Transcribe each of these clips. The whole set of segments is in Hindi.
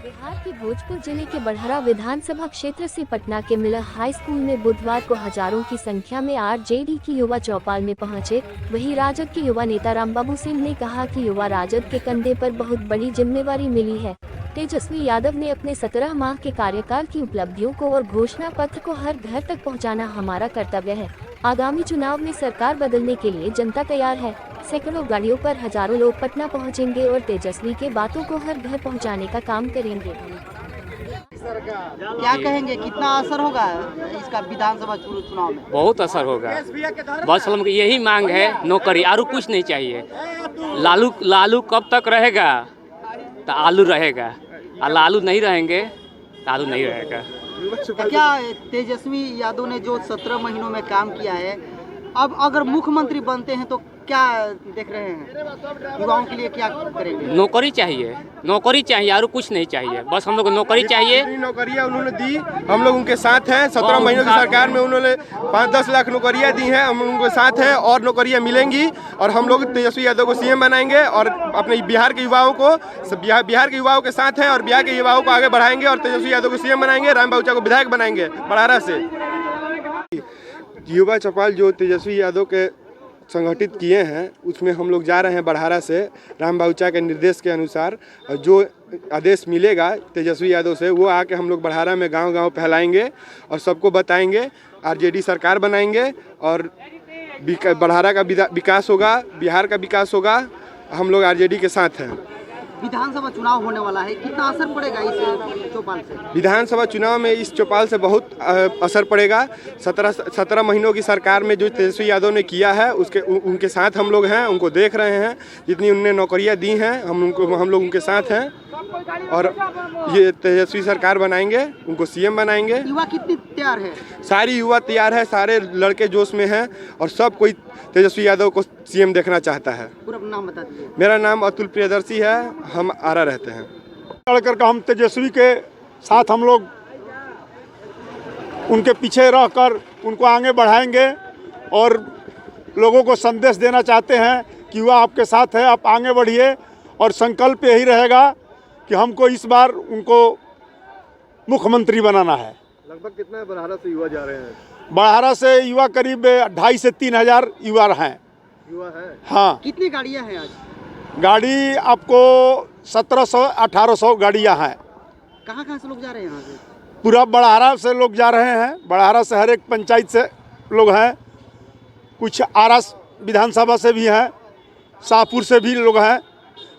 बिहार के भोजपुर जिले के बड़हरा विधानसभा क्षेत्र से पटना के मिलर हाई स्कूल में बुधवार को हजारों की संख्या में आरजेडी की युवा चौपाल में पहुंचे। वहीं राजद के युवा नेता रामबाबू सिंह ने कहा कि युवा राजद के कंधे पर बहुत बड़ी जिम्मेवारी मिली है। तेजस्वी यादव ने अपने 17 माह के कार्यकाल की उपलब्धियों को और घोषणा पत्र को हर घर तक पहुँचाना हमारा कर्तव्य है। आगामी चुनाव में सरकार बदलने के लिए जनता तैयार है। सैकड़ों गाड़ियों पर हजारों लोग पटना पहुंचेंगे और तेजस्वी के बातों को हर घर पहुंचाने का काम करेंगे। क्या कहेंगे, कितना असर होगा इसका विधानसभा चुनाव में? बहुत असर होगा। बस हम यही मांग है, नौकरी, और कुछ नहीं चाहिए। लालू कब तक रहेगा तो आलू रहेगा, और लालू नहीं रहेंगे तो आलू नहीं रहेगा। क्या तेजस्वी यादव ने जो 17 महीनों में काम किया है, अब अगर मुख्यमंत्री बनते हैं तो क्या देख रहे हैं, युवाओं के लिए क्या करेंगे? नौकरी चाहिए और कुछ नहीं चाहिए। बस हम लोग को नौकरी चाहिए। नौकरियां उन्होंने दी, हम लोग उनके साथ हैं। 17 महीनों की सरकार में उन्होंने 5-10 लाख नौकरियां दी हैं, हम उनके साथ हैं और नौकरियां मिलेंगी। और हम लोग तेजस्वी यादव को सीएम बनाएंगे और अपने बिहार के युवाओं के साथ हैं और बिहार के युवाओं को आगे बढ़ाएंगे और तेजस्वी यादव को सीएम बनाएंगे, रामबाबू को विधायक बनाएंगे बड़हरा से। युवा चौपाल जो तेजस्वी यादव के संगठित किए हैं, उसमें हम लोग जा रहे हैं बड़हरा से। रामबाबू के निर्देश के अनुसार जो आदेश मिलेगा तेजस्वी यादव से, वो आके हम लोग बड़हरा में गांव-गांव फैलाएंगे और सबको बताएंगे। आरजेडी सरकार बनाएंगे और बड़हरा का विकास होगा, बिहार का विकास होगा। हम लोग आरजेडी के साथ हैं। विधानसभा चुनाव होने वाला है, कितना असर पड़ेगा इस चौपाल से? विधानसभा चुनाव में इस चौपाल से बहुत असर पड़ेगा। 17 महीनों की सरकार में जो तेजस्वी यादव ने किया है, उनके साथ हम लोग हैं, उनको देख रहे हैं। जितनी उन्होंने नौकरियां दी हैं, हम लोग उनके साथ हैं और ये तेजस्वी सरकार बनाएंगे, उनको सीएम बनाएंगे। युवा कितनी तैयार है? सारी युवा तैयार है, सारे लड़के जोश में हैं और सब कोई तेजस्वी यादव को सीएम देखना चाहता है। पूरा नाम बता दीजिए। मेरा नाम अतुल प्रियदर्शी है, हम आरा रहते हैं। लड़कर हम तेजस्वी के साथ हम लोग उनके पीछे रहकर उनको आगे बढ़ाएंगे और लोगों को संदेश देना चाहते हैं कि युवा आपके साथ है, आप आगे बढ़िए। और संकल्प यही रहेगा कि हमको इस बार उनको मुख्यमंत्री बनाना है। लगभग कितना बड़हरा से युवा जा रहे हैं? बड़हरा से युवा करीब 2,500 से 3,000 युवा हैं। हाँ। कितनी गाड़ियां हैं आज? गाड़ी आपको 1700-1800 गाड़ियां हैं। कहाँ से लोग जा रहे हैं यहाँ से? पूरा बड़हरा से लोग जा रहे हैं। बड़हरा से हर एक पंचायत से लोग हैं, कुछ आरा विधानसभा से भी हैं, शाहपुर से भी लोग हैं।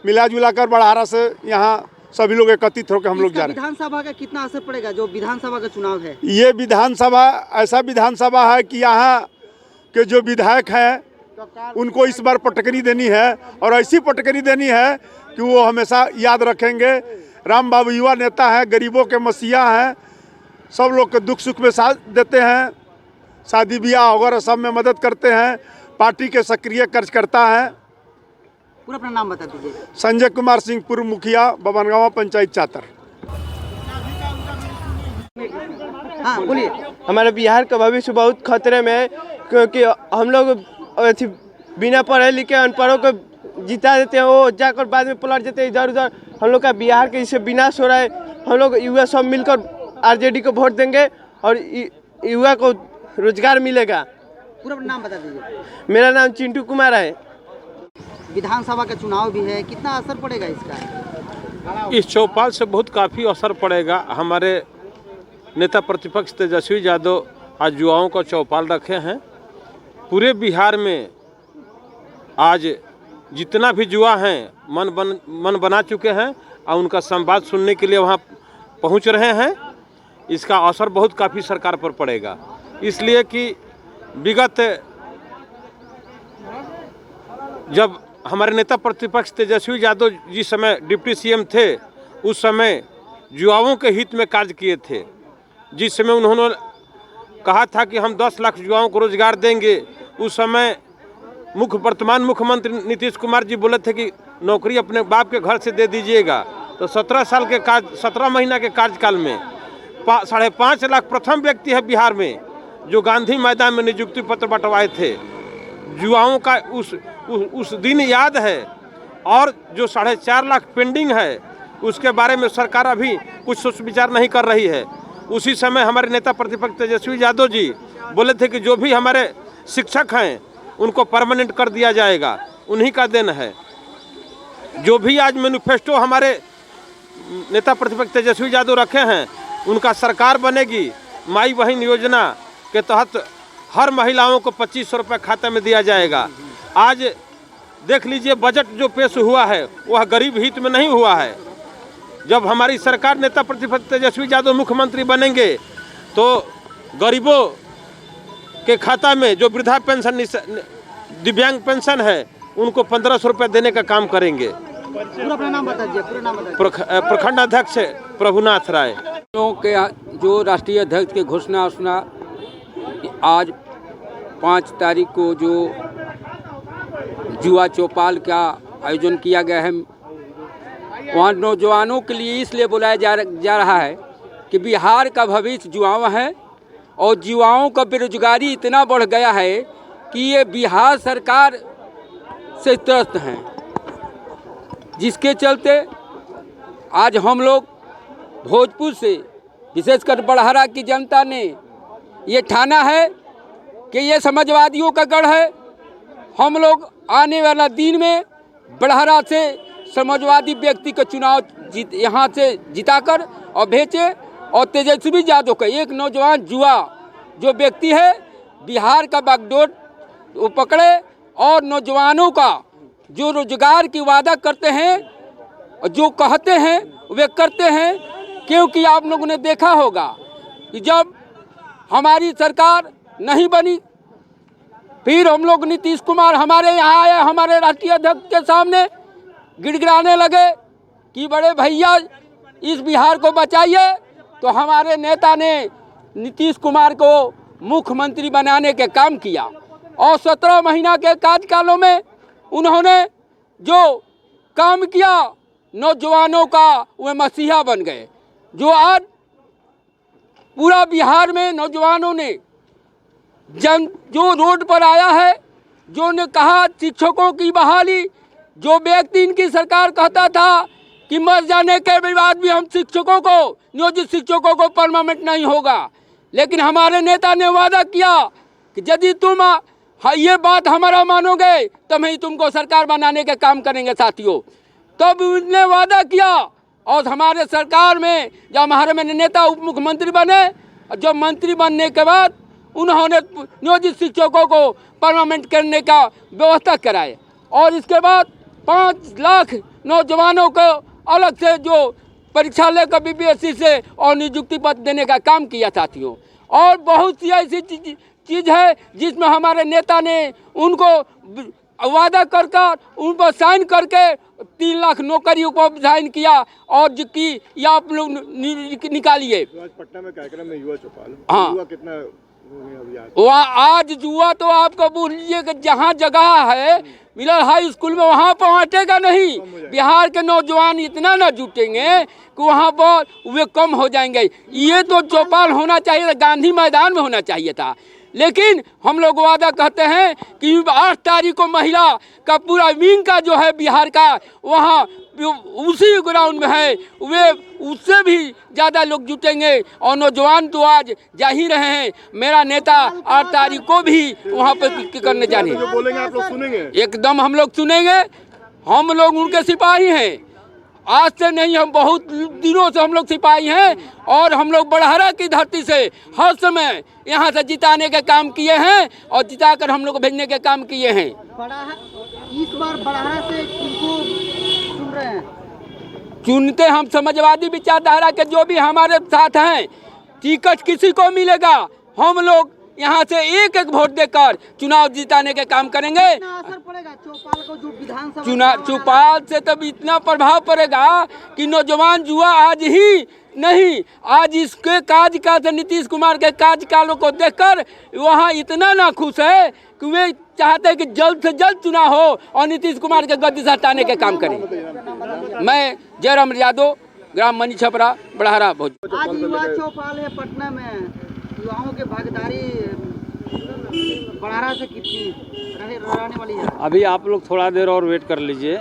मिला जुला कर बड़हरा से यहाँ सभी लोग एकत्रित होकर हम लोग जा रहे हैं। विधानसभा का कितना असर पड़ेगा, जो विधानसभा का चुनाव है? ये विधानसभा ऐसा विधानसभा है कि यहाँ के जो विधायक हैं उनको इस बार पटकनी देनी है और ऐसी पटकनी देनी है कि वो हमेशा याद रखेंगे। रामबाबू युवा नेता है, गरीबों के मसीहा हैं, सब लोग के दुख सुख में साथ देते हैं, शादी ब्याह वगैरह सब में मदद करते हैं, पार्टी के सक्रिय कार्यकर्ता हैं। पूरा अपना नाम बता दीजिए। संजय कुमार सिंह, पूर्व मुखिया, बबनगांव पंचायत चातर। हाँ बोलिए। हमारे बिहार का भविष्य बहुत खतरे में है, क्योंकि हम लोग बिना पढ़े लिखे अनपढ़ों को जिता देते हैं, वो जाकर बाद में पलट जाते हैं इधर उधर। हम लोग का बिहार के इससे विनाश हो रहा है। हम लोग युवा सब मिलकर आरजेडी को वोट देंगे और युवा को रोजगार मिलेगा। पूरा नाम बता दीजिए। मेरा नाम चिंटू कुमार है। विधानसभा का चुनाव भी है, कितना असर पड़ेगा इसका? इस चौपाल से बहुत काफ़ी असर पड़ेगा। हमारे नेता प्रतिपक्ष तेजस्वी यादव आज युवाओं का चौपाल रखे हैं। पूरे बिहार में आज जितना भी युवा हैं मन बना चुके हैं और उनका संवाद सुनने के लिए वहाँ पहुँच रहे हैं। इसका असर बहुत काफ़ी सरकार पर पड़ेगा, इसलिए कि विगत जब हमारे नेता प्रतिपक्ष तेजस्वी यादव जिस समय डिप्टी सीएम थे, उस समय युवाओं के हित में कार्य किए थे। जिस समय उन्होंने कहा था कि हम 10 लाख युवाओं को रोजगार देंगे, उस समय वर्तमान मुख्यमंत्री नीतीश कुमार जी बोले थे कि नौकरी अपने बाप के घर से दे दीजिएगा। तो 17 महीना के कार्यकाल में 5.5 लाख प्रथम व्यक्ति है बिहार में जो गांधी मैदान में नियुक्ति पत्र बंटवाए थे। युवाओं का उस दिन याद है और जो 4.5 लाख पेंडिंग है उसके बारे में सरकार अभी कुछ सोच विचार नहीं कर रही है। उसी समय हमारे नेता प्रतिपक्ष तेजस्वी यादव जी बोले थे कि जो भी हमारे शिक्षक हैं उनको परमानेंट कर दिया जाएगा, उन्हीं का देन है। जो भी आज मैनिफेस्टो हमारे नेता प्रतिपक्ष तेजस्वी यादव रखे हैं, उनका सरकार बनेगी। माई बहन योजना के तहत हर महिलाओं को 2500 रुपये खाते में दिया जाएगा। आज देख लीजिए, बजट जो पेश हुआ है वह गरीब हित में नहीं हुआ है। जब हमारी सरकार नेता प्रतिपक्ष तेजस्वी यादव मुख्यमंत्री बनेंगे तो गरीबों के खाता में जो वृद्धा पेंशन, दिव्यांग पेंशन है, उनको 1500 रुपये देने का काम करेंगे। पूरा अपना नाम बता दीजिए, पूरा नाम बता दीजिए। प्रखंड अध्यक्ष प्रभुनाथ राय। लोगों के जो राष्ट्रीय अध्यक्ष की घोषणा आज 5 तारीख को जो युवा चौपाल का आयोजन किया गया है, वहाँ नौजवानों के लिए इसलिए बुलाया जा रहा है कि बिहार का भविष्य युवा है और युवाओं का बेरोजगारी इतना बढ़ गया है कि ये बिहार सरकार से त्रस्त हैं, जिसके चलते आज हम लोग भोजपुर से विशेषकर बड़हरा की जनता ने ये ठाना है कि ये समाजवादियों का गढ़ है। हम लोग आने वाला दिन में बड़हरा से समाजवादी व्यक्ति का चुनाव यहाँ से जिताकर और भेजे, और तेजस्वी यादव का एक नौजवान युवा जो व्यक्ति है बिहार का बागडोर वो पकड़े और नौजवानों का जो रोजगार की वादा करते हैं और जो कहते हैं वे करते हैं। क्योंकि आप लोगों ने देखा होगा कि जब हमारी सरकार नहीं बनी, फिर हम लोग नीतीश कुमार हमारे यहाँ आए, हमारे राष्ट्रीय अध्यक्ष के सामने गिड़गिड़ाने लगे कि बड़े भैया इस बिहार को बचाइए। तो हमारे नेता ने नीतीश कुमार को मुख्यमंत्री बनाने के काम किया और 17 महीना के कार्यकालों में उन्होंने जो काम किया, नौजवानों का वे मसीहा बन गए। जो आज पूरा बिहार में नौजवानों ने जो रोड पर आया है, जो ने कहा शिक्षकों की बहाली, जो व्यक्ति इनकी सरकार कहता था कि मर जाने के बाद भी हम शिक्षकों को, नियोजित शिक्षकों को परमानेंट नहीं होगा, लेकिन हमारे नेता ने वादा किया कि यदि तुम ये बात हमारा मानोगे तो हम ही तुमको सरकार बनाने के काम करेंगे। साथियों, तब उन्होंने वादा किया और हमारे सरकार में जब हमारे में नेता उप मुख्यमंत्री बने, जब मंत्री बनने के बाद उन्होंने नियोजित शिक्षकों को परमानेंट करने का व्यवस्था कराए और इसके बाद 5 लाख नौजवानों को अलग से जो परीक्षा लेकर बीपीएससी से और नियुक्ति पत्र देने का काम किया। साथियों, और बहुत सी ऐसी चीज़ है जिसमें हमारे नेता ने उनको वादा कर उन पर साइन करके 3 लाख नौकरियों को साइन किया और जिसकी ये आप लोग निकालिए। आज पटना में कार्यक्रम में युवा चौपाल, हाँ, युवा कितना वहाँ आज युवा तो आपको बोल लीजिए कि जहाँ जगह है मिलर हाई स्कूल में वहाँ पहुँचेगा नहीं। बिहार के नौजवान इतना ना जुटेंगे कि वहाँ पर वे कम हो जाएंगे। ये तो चौपाल होना चाहिए था, गांधी मैदान में होना चाहिए था, लेकिन हम लोग वादा कहते हैं कि 8 तारीख को महिला का पूरा विंग का जो है बिहार का, वहाँ उसी ग्राउंड में है, वे उससे भी ज़्यादा लोग जुटेंगे और नौजवान तो आज जा ही रहे हैं। मेरा नेता 8 तारीख को भी वहाँ पर करने जाने, जो बोलेंगे आप लोग सुनेंगे? एकदम हम लोग सुनेंगे। हम लोग उनके सिपाही हैं, आज से नहीं, हम बहुत दिनों से हम लोग सिपाही हैं और हम लोग बड़हरा की धरती से हर समय यहाँ से जिताने के काम किए हैं और जिताकर हम लोग भेजने के काम किए हैं। इस बार बड़हरा से किनको चुन रहे हैं? चुनते हम समाजवादी विचारधारा के जो भी हमारे साथ हैं। टिकट किसी को मिलेगा, हम लोग यहाँ से एक वोट देकर चुनाव जिताने के काम करेंगे। असर पड़ेगा चौपाल को जो विधानसभा चौपाल से तब इतना प्रभाव पड़ेगा कि नौजवान युवा आज ही नहीं, आज इसके कार्यकाल से नीतीश कुमार के कार्यकालों को देखकर वहाँ इतना ना खुश है कि वे चाहते हैं कि जल्द से जल्द चुनाव हो और नीतीश कुमार के गद्दी से हटाने के काम करें। मैं जयराम यादव, ग्राम मनी छपरा, बड़हरा भोजपुर। आज युवा चौपाल है पटना में, युवाओं के भागीदारी बड़हरा से कितनी रहने वाली है? अभी आप लोग थोड़ा देर और वेट कर लीजिए,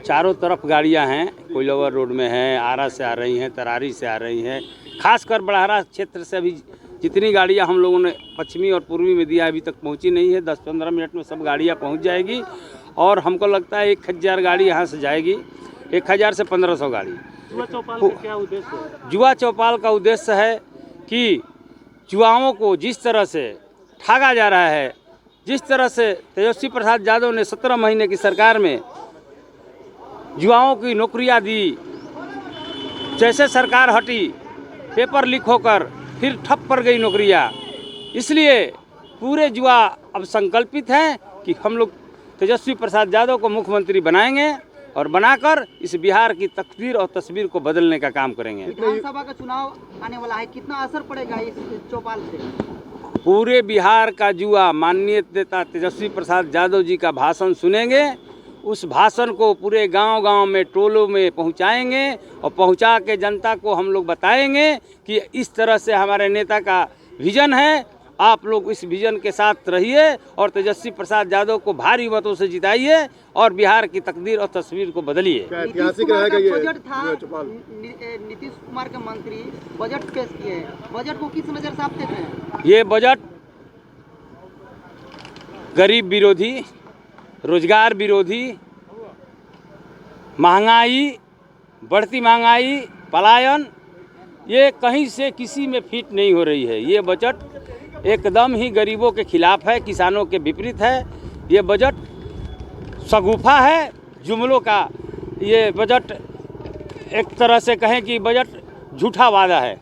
चारों तरफ गाड़ियां हैं, कोइलवर रोड में हैं, आरा से आ रही हैं, तरारी से आ रही हैं। खासकर बड़हरा क्षेत्र से अभी जितनी गाड़ियां हम लोगों ने पश्चिमी और पूर्वी में दिया अभी तक पहुंची नहीं है। 10-15 मिनट में सब गाड़ियां पहुंच जाएगी और हमको लगता है 1000 गाड़ी यहाँ से जाएगी, 1000 से 1500 गाड़ी। जुआ चौपाल का क्या उद्देश्य है? जुआ चौपाल का उद्देश्य है कि जुआओं को जिस तरह से ठगा जा रहा है, जिस तरह से तेजस्वी प्रसाद यादव ने 17 महीने की सरकार में जुआओं की नौकरियां दी, जैसे सरकार हटी पेपर लीक होकर फिर ठप पड़ गई नौकरियां। इसलिए पूरे जुआ अब संकल्पित हैं कि हम लोग तेजस्वी प्रसाद यादव को मुख्यमंत्री बनाएंगे और बनाकर इस बिहार की तकदीर और तस्वीर को बदलने का काम करेंगे। विधानसभा का चुनाव आने वाला है, कितना असर पड़ेगा इस चौपाल से? पूरे बिहार का जुआ माननीय नेता तेजस्वी प्रसाद यादव जी का भाषण सुनेंगे, उस भाषण को पूरे गांव-गांव में टोलों में पहुंचाएंगे और पहुंचा के जनता को हम लोग बताएंगे कि इस तरह से हमारे नेता का विजन है, आप लोग इस विजन के साथ रहिए और तेजस्वी प्रसाद यादव को भारी मतों से जिताइए और बिहार की तकदीर और तस्वीर को बदलिए। ऐतिहासिक रहेगा ये बजट था, नीतीश कुमार के मंत्री बजट पेश किए हैं, बजट को किस नज़र से आप देख रहे हैं? ये बजट गरीब विरोधी, रोजगार विरोधी, महंगाई, बढ़ती महंगाई, पलायन, ये कहीं से किसी में फिट नहीं हो रही है। ये बजट एकदम ही गरीबों के खिलाफ है, किसानों के विपरीत है। ये बजट शगुफा है जुमलों का। ये बजट एक तरह से कहें कि बजट झूठा वादा है।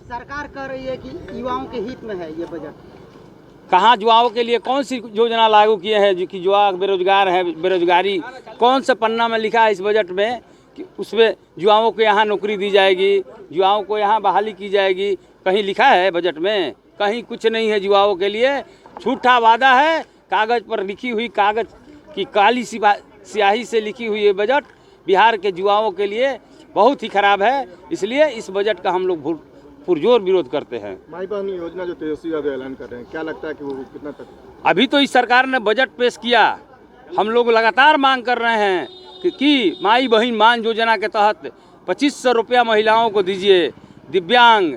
सरकार कह रही है कि युवाओं के हित में है ये बजट। कहाँ युवाओं के लिए कौन सी योजना लागू किए हैं जो कि युवा बेरोजगार है? बेरोजगारी कौन सा पन्ना में लिखा है इस बजट में कि उसमें युवाओं को यहाँ नौकरी दी जाएगी, युवाओं को यहाँ बहाली की जाएगी? कहीं लिखा है बजट में? कहीं कुछ नहीं है युवाओं के लिए। झूठा वादा है, कागज़ पर लिखी हुई, कागज़ की काली स्याही से लिखी हुई ये बजट बिहार के युवाओं के लिए बहुत ही खराब है। इसलिए इस बजट का हम लोग पुरजोर विरोध करते हैं। माई बहन योजना जो तेजस्वी यादव ऐलान कर रहे हैं, क्या लगता है कि वो कितना तक? अभी तो इस सरकार ने बजट पेश किया, हम लोग लगातार मांग कर रहे हैं कि माई बहन मान योजना के तहत 2500 रुपया महिलाओं को दीजिए, दिव्यांग,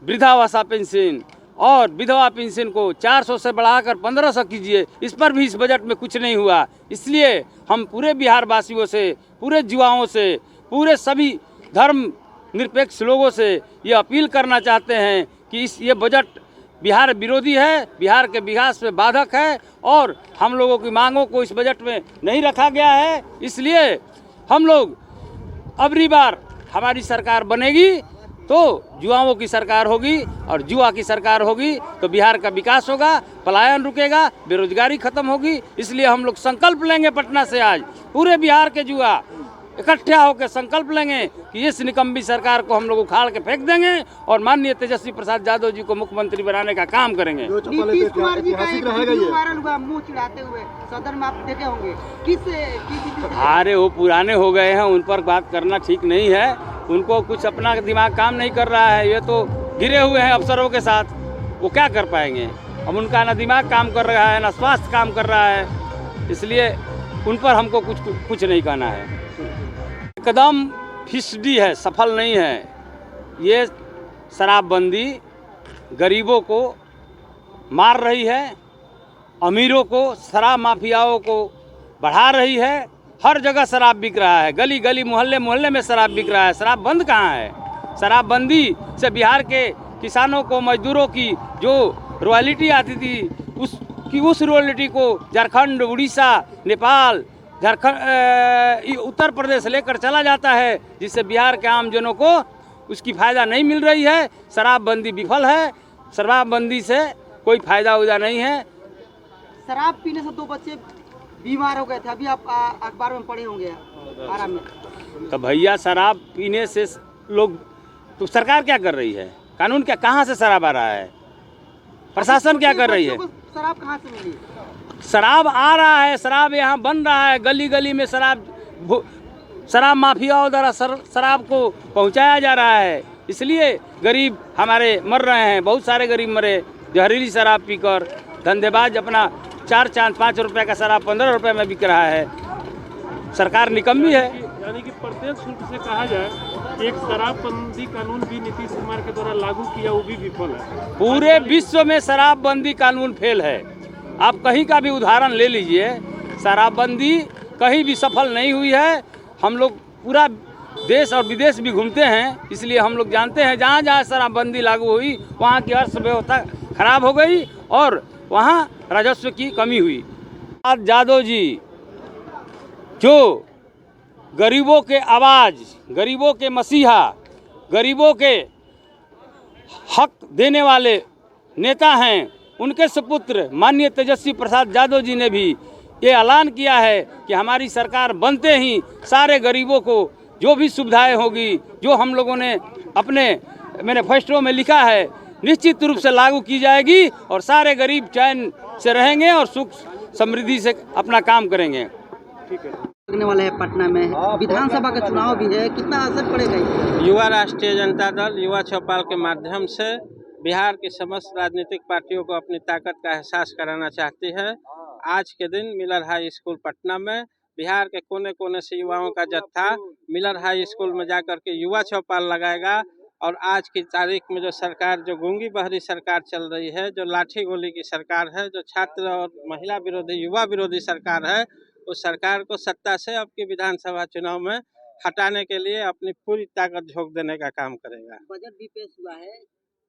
वृद्धावस्था पेंशन और विधवा पेंशन को 400 से बढ़ाकर 1500 कीजिए। इस पर भी इस बजट में कुछ नहीं हुआ। इसलिए हम पूरे बिहार वासियों से, पूरे युवाओं से, पूरे सभी धर्म निरपेक्ष लोगों से ये अपील करना चाहते हैं कि ये बजट बिहार विरोधी है, बिहार के विकास में बाधक है और हम लोगों की मांगों को इस बजट में नहीं रखा गया है। इसलिए हम लोग अबरी बार हमारी सरकार बनेगी तो युवाओं की सरकार होगी और युवा की सरकार होगी तो बिहार का विकास होगा, पलायन रुकेगा, बेरोजगारी खत्म होगी। इसलिए हम लोग संकल्प लेंगे पटना से आज पूरे बिहार के युवा इकट्ठा होकर संकल्प लेंगे कि इस निकम्मी सरकार को हम लोग उखाड़ के फेंक देंगे और माननीय तेजस्वी प्रसाद यादव जी को मुख्यमंत्री बनाने का काम करेंगे। नीतीश कुमार जी का एक वीडियो वायरल हुआ मुंह चिढ़ाते हुए, सदन में आप देखे होंगे, अरे वो पुराने हो गए हैं, उन पर बात करना ठीक नहीं है। उनको कुछ अपना दिमाग काम नहीं कर रहा है, ये तो गिरे हुए हैं अफसरों के साथ, वो क्या कर पाएंगे? अब उनका ना दिमाग काम कर रहा है ना स्वास्थ्य काम कर रहा है, इसलिए उन पर हमको कुछ नहीं कहना है। एकदम फिसडी है, सफल नहीं है। ये शराबबंदी गरीबों को मार रही है, अमीरों को, शराब माफियाओं को बढ़ा रही है। हर जगह शराब बिक रहा है, गली गली मोहल्ले मोहल्ले में शराब बिक रहा है। शराब बंद कहाँ है? शराबबंदी से बिहार के किसानों को, मजदूरों की जो रॉयल्टी आती थी उस रॉयल्टी को झारखंड, उड़ीसा, नेपाल, झारखंड, उत्तर प्रदेश लेकर चला जाता है, जिससे बिहार के आम जनों को उसकी फ़ायदा नहीं मिल रही है। शराबबंदी विफल है, शराबबंदी से कोई फ़ायदा उदा नहीं है। शराब पीने से 2 बच्चे बीमार हो गए थे, अभी आप अखबार में पढ़े होंगे आराम में। तो भैया शराब पीने से लोग, तो सरकार क्या कर रही है? कानून क्या, कहाँ से शराब आ रहा है? प्रशासन क्या कर रही है? शराब कहाँ से मिली? शराब आ रहा है, शराब यहाँ बन रहा है, गली गली में शराब माफियाओं द्वारा शराब को पहुँचाया जा रहा है। इसलिए गरीब हमारे मर रहे हैं, बहुत सारे गरीब मरे जहरीली शराब पीकर। धंधेबाज अपना 4-5 रुपये का शराब 15 रुपये में बिक रहा है। सरकार निकम्मी है। यानी कि प्रत्यक्ष रूप से कहा जाए कि एक शराबबंदी कानून भी नीतीश कुमार के द्वारा लागू किया, वो भी विफल है। पूरे विश्व में शराबबंदी कानून फेल है। आप कहीं का भी उदाहरण ले लीजिए, शराबबंदी कहीं भी सफल नहीं हुई है। हम लोग पूरा देश और विदेश भी घूमते हैं, इसलिए हम लोग जानते हैं जहाँ जहाँ शराबबंदी लागू हुई वहाँ की अर्थव्यवस्था खराब हो गई और वहाँ राजस्व की कमी हुई। आज यादव जी जो गरीबों के आवाज़, गरीबों के मसीहा, गरीबों के हक देने वाले नेता हैं, उनके सुपुत्र माननीय तेजस्वी प्रसाद यादव जी ने भी ये ऐलान किया है कि हमारी सरकार बनते ही सारे गरीबों को जो भी सुविधाएं होगी, जो हम लोगों ने अपने मैनिफेस्टो में लिखा है, निश्चित रूप से लागू की जाएगी और सारे गरीब चैन से रहेंगे और सुख समृद्धि से अपना काम करेंगे। लगने वाला है पटना में, विधानसभा का चुनाव भी है, कितना असर पड़ेगा इसका? युवा राष्ट्रीय जनता दल युवा चौपाल के माध्यम से बिहार की समस्त राजनीतिक पार्टियों को अपनी ताकत का एहसास कराना चाहती है। आज के दिन मिलर हाई स्कूल पटना में बिहार के कोने कोने से युवाओं का जत्था मिलर हाई स्कूल में जाकर के युवा चौपाल लगाएगा और आज की तारीख में जो सरकार, जो गूंगी बहरी सरकार चल रही है, जो लाठी गोली की सरकार है, जो छात्र और महिला विरोधी, युवा विरोधी सरकार है, उस सरकार को सत्ता से अब की विधानसभा चुनाव में हटाने के लिए अपनी पूरी ताकत झोंक देने का काम करेगा। बजट भी पेश हुआ है,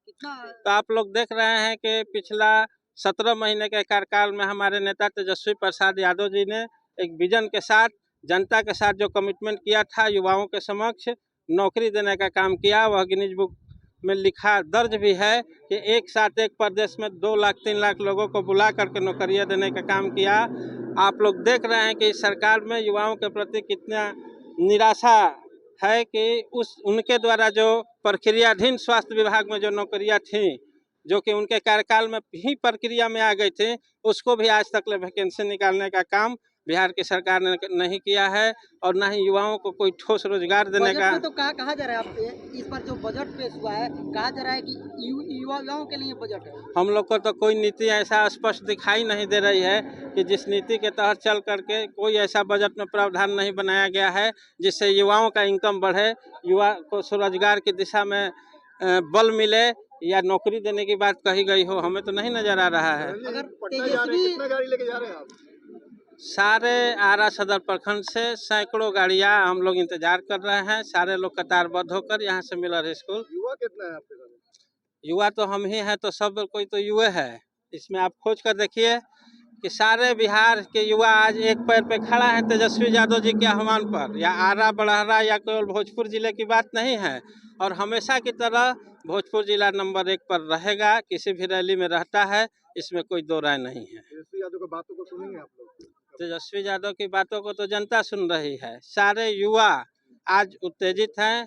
कितना? तो आप लोग देख रहे हैं कि पिछला 17 महीने के कार्यकाल में हमारे नेता तेजस्वी प्रसाद यादव जी ने एक विजन के साथ, जनता के साथ जो कमिटमेंट किया था, युवाओं के समक्ष नौकरी देने का काम किया। वह गिनीज बुक में लिखा दर्ज भी है कि एक साथ एक प्रदेश में 2 लाख 3 लाख लोगों को बुला करके नौकरियां देने का काम किया। आप लोग देख रहे हैं कि इस सरकार में युवाओं के प्रति कितना निराशा है कि उनके द्वारा जो प्रक्रियाधीन स्वास्थ्य विभाग में जो नौकरियां थीं, जो कि उनके कार्यकाल में ही प्रक्रिया में आ गई थी, उसको भी आज तक वैकेंसी निकालने का काम बिहार की सरकार ने नहीं किया है और ना ही युवाओं को कोई ठोस रोजगार देने का। तो कहा जा रहा है इस पर जो बजट पेश हुआ है, कहा जा रहा है कि युवाओं के लिए बजट है। हम लोग को तो कोई नीति ऐसा स्पष्ट दिखाई नहीं दे रही है कि जिस नीति के तहत चल करके कोई ऐसा बजट में प्रावधान नहीं बनाया गया है जिससे युवाओं का इनकम बढ़े, युवा को स्वरोजगार की दिशा में बल मिले या नौकरी देने की बात कही गई हो, हमें तो नहीं नजर आ रहा है। कितना गाड़ी लेके जा रहे हैं आप? सारे आरा सदर प्रखंड से सैकड़ों गाड़ियां हम लोग इंतजार कर रहे हैं, सारे लोग कतारबद्ध होकर यहाँ से मिलर स्कूल। युवा कितना है आपके घर? युवा तो हम ही हैं, तो सब कोई तो युवा है। इसमें आप खोज कर देखिए कि सारे बिहार के युवा आज एक पैर पे खड़ा है तेजस्वी यादव जी के आह्वान पर। या आरा, बड़हरा या केवल भोजपुर जिले की बात नहीं है, और हमेशा की तरह भोजपुर जिला नंबर 1 पर रहेगा, किसी भी रैली में रहता है, इसमें कोई दो राय नहीं है। तेजस्वी यादव की बातों को सुनेंगे आप लोग? तेजस्वी यादव की बातों को तो जनता सुन रही है। सारे युवा आज उत्तेजित हैं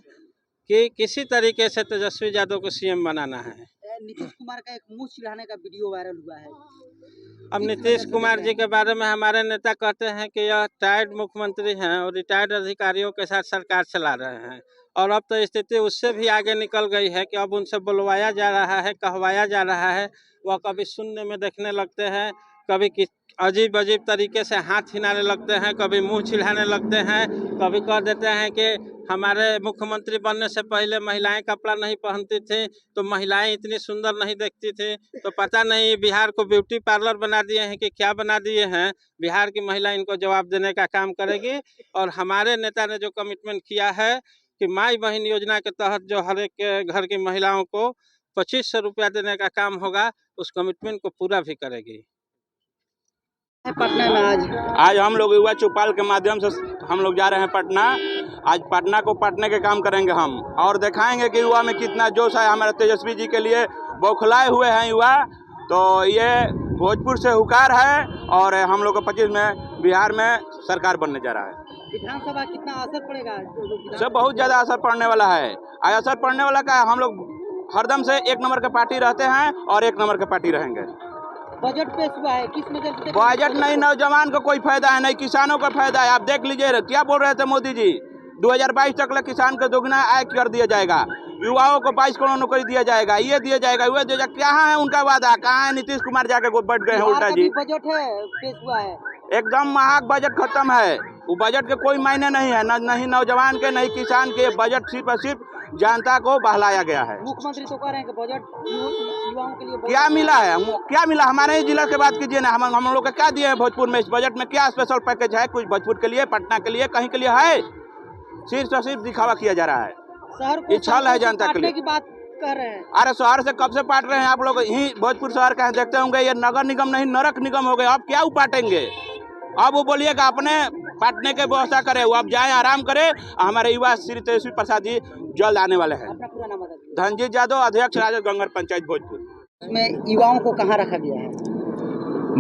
कि किसी तरीके से तेजस्वी यादव को सीएम बनाना है। नीतीश कुमार का एक मुंह चिढ़ाने का वीडियो वायरल हुआ है। अब नीतीश कुमार जी के बारे में हमारे नेता कहते हैं कि यह रिटायर्ड मुख्यमंत्री हैं और रिटायर्ड अधिकारियों के साथ सरकार चला रहे हैं, और अब तो स्थिति उससे भी आगे निकल गई है कि अब उनसे बुलवाया जा रहा है, कहवाया जा रहा है। वह कभी सुनने में देखने लगते हैं, कभी अजीब अजीब तरीके से हाथ हिलाने लगते हैं, कभी मुंह चिढ़ाने लगते हैं, कभी कह देते हैं कि हमारे मुख्यमंत्री बनने से पहले महिलाएं कपड़ा नहीं पहनती थी, तो महिलाएं इतनी सुंदर नहीं दिखती थी। तो पता नहीं बिहार को ब्यूटी पार्लर बना दिए हैं कि क्या बना दिए हैं। बिहार की महिला इनको जवाब देने का काम करेगी। और हमारे नेता ने जो कमिटमेंट किया है कि माई बहन योजना के तहत जो हर एक घर की महिलाओं को 2500 रुपया देने का काम होगा, उस कमिटमेंट को पूरा भी करेगी। पटना में आज हम लोग युवा चौपाल के माध्यम से हम लोग जा रहे हैं पटना। आज पटना को पटने के काम करेंगे हम, और दिखाएंगे कि युवा में कितना जोश है। हमारे तेजस्वी जी के लिए बौखलाए हुए हैं युवा। तो ये भोजपुर से हुकार है और हम लोग को 25 में बिहार में सरकार बनने जा रहा है। विधानसभा कितना असर पड़ेगा? सब बहुत ज़्यादा असर पड़ने वाला है। आज असर पड़ने वाला का हम लोग हरदम से 1 नंबर के पार्टी रहते हैं और 1 नंबर के पार्टी रहेंगे। बजट पेश हुआ है, किस नजर से? बजट नहीं नौजवान को कोई फायदा है, नहीं किसानों का फायदा है। आप देख लीजिए क्या बोल रहे थे मोदी जी, 2022 तक ले किसान को दोगुना आय कर दिया जाएगा, युवाओं को 22 करोड़ नौकरी दिया जाएगा, ये दिया जाएगा, वो दिया जाएगा। क्या है उनका वादा, कहाँ है नीतीश कुमार जाके बैठ गए हैं उल्टा जी। बजट है पेश हुआ है, एकदम महाग बजट खत्म है। वो बजट के कोई मायने नहीं है, नहीं नौजवान के नहीं किसान के। बजट सिर्फ और सिर्फ जनता को बहलाया गया है। मुख्यमंत्री तो कह रहे हैं कि बजट युवाओं के लिए क्या मिला है? क्या मिला? हमारे ही जिला के बात कीजिए ना। हम लोग का क्या दिए हैं भोजपुर में? इस बजट में क्या स्पेशल पैकेज है? कुछ भोजपुर के लिए, पटना के लिए, कहीं के लिए है? सिर्फ और सिर्फ दिखावा किया जा रहा है। शहर ये छल है जनता के लिए। की बात कर रहे हैं। अरे शहर से कब से पाट रहे हैं आप लोग? यही भोजपुर शहर का देखते होंगे। ये नगर निगम नहीं नरक निगम हो गए। अब क्या उपाटेंगे? अब वो बोलिएगा अपने पाटने के व्यवस्था करे, वो अब जाए आराम करे। हमारे युवा श्री तेजस्वी प्रसाद जी जल्द आने वाले हैं। अपना पूरा नाम बता दीजिए। धनजीत यादव, अध्यक्ष राजद गंगर पंचायत भोजपुर। इसमें युवाओं को कहाँ रखा गया है?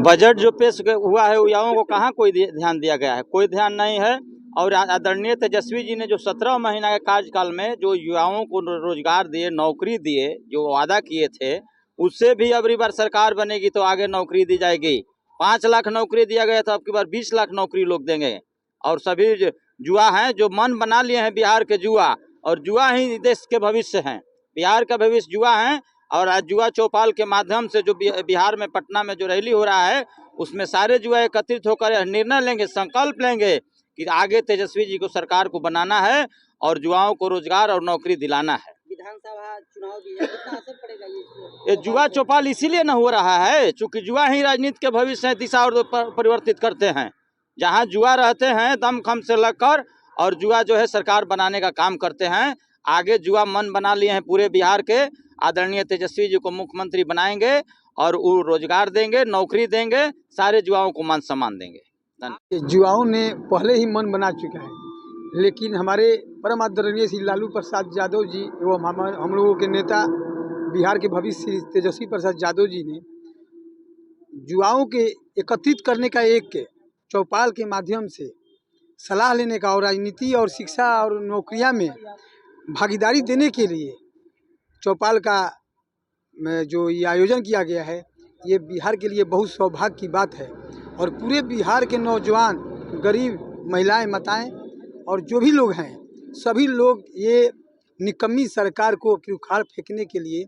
बजट जो पेश हुआ है युवाओं को कहाँ कोई ध्यान दिया गया है? कोई ध्यान नहीं है। और आदरणीय तेजस्वी जी ने जो 17 महीना के कार्यकाल में जो युवाओं को रोजगार दिए, नौकरी दिए, जो वादा किए थे, उससे भी अगली बार सरकार बनेगी तो आगे नौकरी दी जाएगी। 5 लाख नौकरी दिया गया था, अब की बार 20 लाख नौकरी लोग देंगे। और सभी जुआ हैं जो मन बना लिए हैं बिहार के जुआ, और जुआ ही देश के भविष्य हैं। बिहार का भविष्य जुआ है। और आज जुआ चौपाल के माध्यम से जो बिहार में पटना में जो रैली हो रहा है, उसमें सारे जुआ एकत्रित होकर निर्णय लेंगे, संकल्प लेंगे कि आगे तेजस्वी जी को सरकार को बनाना है और युवाओं को रोजगार और नौकरी दिलाना है। विधानसभा चुनाव भी है, कितना असर पड़ेगा ये जुआ चौपाल इसीलिए न हो रहा है चूंकि जुआ ही राजनीति के भविष्य है, दिशा और परिवर्तित करते हैं। जहां जुआ रहते हैं दम खम से लगकर, और जुआ जो है सरकार बनाने का काम करते हैं। आगे जुआ मन बना लिए हैं पूरे बिहार के। आदरणीय तेजस्वी जी को मुख्यमंत्री बनाएंगे और वो रोजगार देंगे, नौकरी देंगे, सारे युवाओं को मान सम्मान देंगे। युवाओं ने पहले ही मन बना चुका है, लेकिन हमारे परम आदरणीय श्री लालू प्रसाद यादव जी एवं हम लोगों के नेता बिहार के भविष्य श्री तेजस्वी प्रसाद यादव जी ने युवाओं के एकत्रित करने का एक चौपाल के माध्यम से सलाह लेने का और राजनीति और शिक्षा और नौकरियां में भागीदारी देने के लिए चौपाल का जो ये आयोजन किया गया है, ये बिहार के लिए बहुत सौभाग्य की बात है। और पूरे बिहार के नौजवान, गरीब, महिलाएं, माताएं और जो भी लोग हैं, सभी लोग ये निकम्मी सरकार को उखाड़ फेंकने के लिए